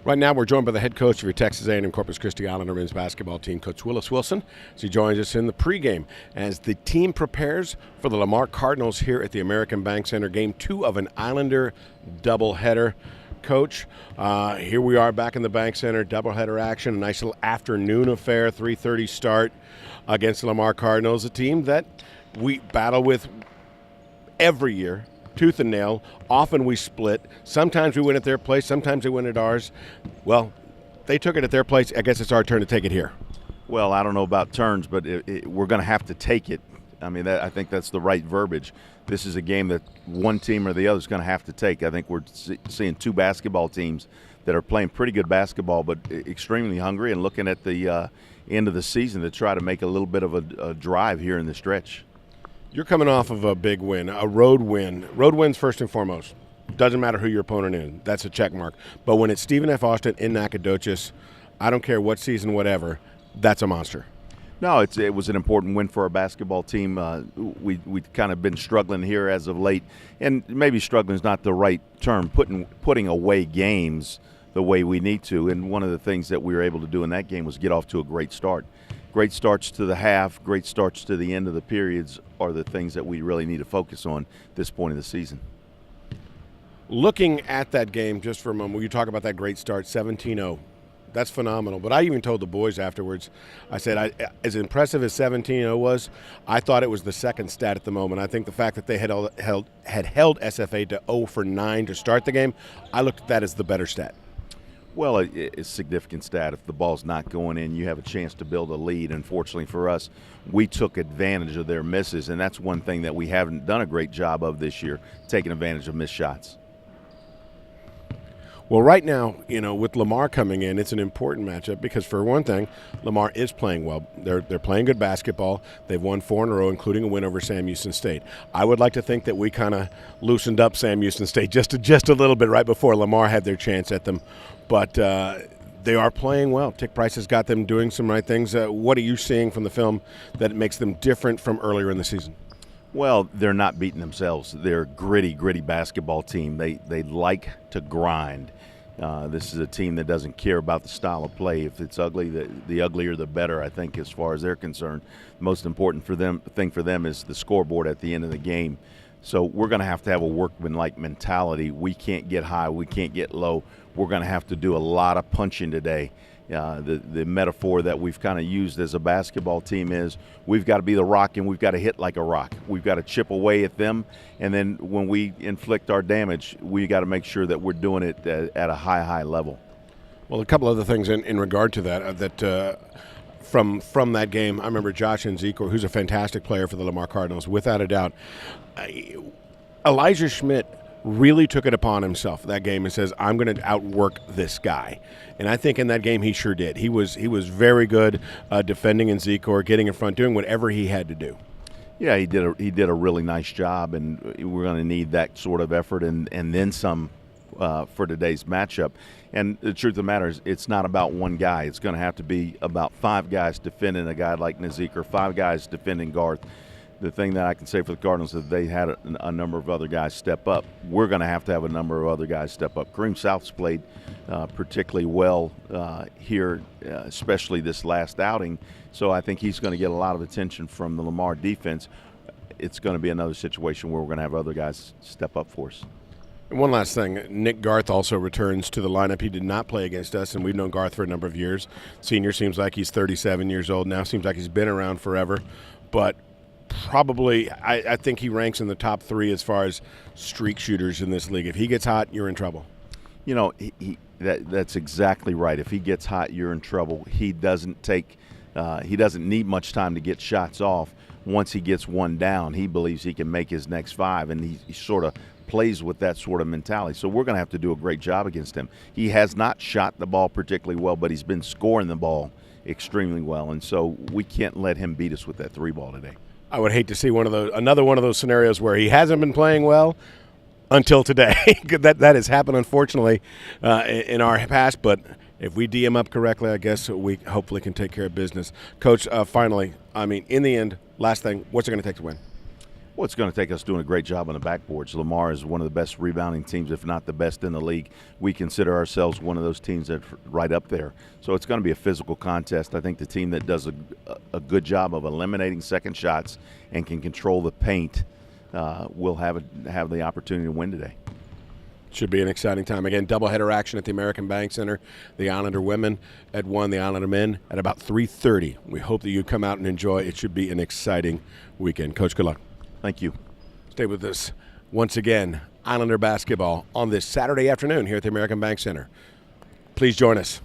Right now, we're joined by the head coach of your Texas A&M Corpus Christi Islander men's basketball team, Coach Willis Wilson, as he joins us in the pregame as the team prepares for the Lamar Cardinals here at the American Bank Center, Game 2 of an Islander doubleheader. Coach, here we are back in the Bank Center, doubleheader action, a nice little afternoon affair, 3:30 start against the Lamar Cardinals, a team that we battle with every year. Tooth and nail. Often we split. Sometimes we win at their place. Sometimes they win at ours. Well, they took it at their place. I guess it's our turn to take it here. Well, I don't know about turns, but we're going to have to take it. I mean, I think that's the right verbiage. This is a game that one team or the other is going to have to take. I think we're seeing two basketball teams that are playing pretty good basketball but extremely hungry and looking at the end of the season to try to make a little bit of a drive here in the stretch. You're coming off of a big win, a road win. Road wins first and foremost. Doesn't matter who your opponent is. That's a check mark. But when it's Stephen F. Austin in Nacogdoches, I don't care what season, whatever, that's a monster. No, it was an important win for our basketball team. We've kind of been struggling here as of late, and maybe struggling is not the right term, putting away games the way we need to. And one of the things that we were able to do in that game was get off to a great start. Great starts to the half, great starts to the end of the periods are the things that we really need to focus on at this point of the season. Looking at that game just for a moment, you talk about that great start, 17-0. That's phenomenal. But I even told the boys afterwards, I said, as impressive as 17-0 was, I thought it was the second stat at the moment. I think the fact that they had held SFA to 0 for 9 to start the game, I looked at that as the better stat. Well, it's a significant stat. If the ball's not going in, you have a chance to build a lead. Unfortunately for us, we took advantage of their misses, and that's one thing that we haven't done a great job of this year, taking advantage of missed shots. Well, right now, with Lamar coming in, it's an important matchup because, for one thing, Lamar is playing well. They're playing good basketball. They've won 4 in a row, including a win over Sam Houston State. I would like to think that we kind of loosened up Sam Houston State just a little bit right before Lamar had their chance at them. But they are playing well. Tick Price has got them doing some right things. What are you seeing from the film that makes them different from earlier in the season? Well, they're not beating themselves. They're a gritty basketball team. They like to grind. This is a team that doesn't care about the style of play. If it's ugly, the uglier the better, I think, as far as they're concerned. The most important thing for them is the scoreboard at the end of the game. So we're going to have a workmanlike mentality. We can't get high. We can't get low. We're going to have to do a lot of punching today. The metaphor that we've kind of used as a basketball team is we've got to be the rock and we've got to hit like a rock. We've got to chip away at them, and then when we inflict our damage, we got to make sure that we're doing it at a high level. Well, a couple other things in regard to that, from that game, I remember Josh Nzikor, who's a fantastic player for the Lamar Cardinals, without a doubt. Elijah Schmidt really took it upon himself that game and says, I'm going to outwork this guy. And I think in that game he sure did. He was very good defending Nzikor, getting in front, doing whatever he had to do. Yeah, he did a really nice job, and we're going to need that sort of effort and then some for today's matchup. And the truth of the matter is it's not about one guy. It's going to have to be about 5 guys defending a guy like Nzikor, 5 guys defending Garth. The thing that I can say for the Cardinals is they had a number of other guys step up. We're going to have a number of other guys step up. Kareem South's played particularly well here, especially this last outing. So I think he's going to get a lot of attention from the Lamar defense. It's going to be another situation where we're going to have other guys step up for us. And one last thing, Nick Garth also returns to the lineup. He did not play against us, and we've known Garth for a number of years. Senior seems like he's 37 years old now. Seems like he's been around forever. But probably, I think he ranks in the top 3 as far as streak shooters in this league. If he gets hot, you're in trouble. That's exactly right. If he gets hot, you're in trouble. He doesn't need much time to get shots off. Once he gets one down, he believes he can make his next 5, and he sort of plays with that sort of mentality. So we're going to have to do a great job against him. He has not shot the ball particularly well, but he's been scoring the ball extremely well, and so we can't let him beat us with that 3 ball today. I would hate to see another one of those scenarios where he hasn't been playing well until today. that has happened, unfortunately, in our past. But if we DM up correctly, I guess we hopefully can take care of business. Coach, finally, in the end, last thing, what's it going to take to win? Well, it's going to take us doing a great job on the backboards. Lamar is one of the best rebounding teams, if not the best in the league. We consider ourselves one of those teams that's right up there. So it's going to be a physical contest. I think the team that does a good job of eliminating second shots and can control the paint will have the opportunity to win today. Should be an exciting time. Again, doubleheader action at the American Bank Center. The Islander women at 1, the Islander men at about 3:30. We hope that you come out and enjoy. It should be an exciting weekend. Coach, good luck. Thank you. Stay with us. Once again, Islander basketball on this Saturday afternoon here at the American Bank Center. Please join us.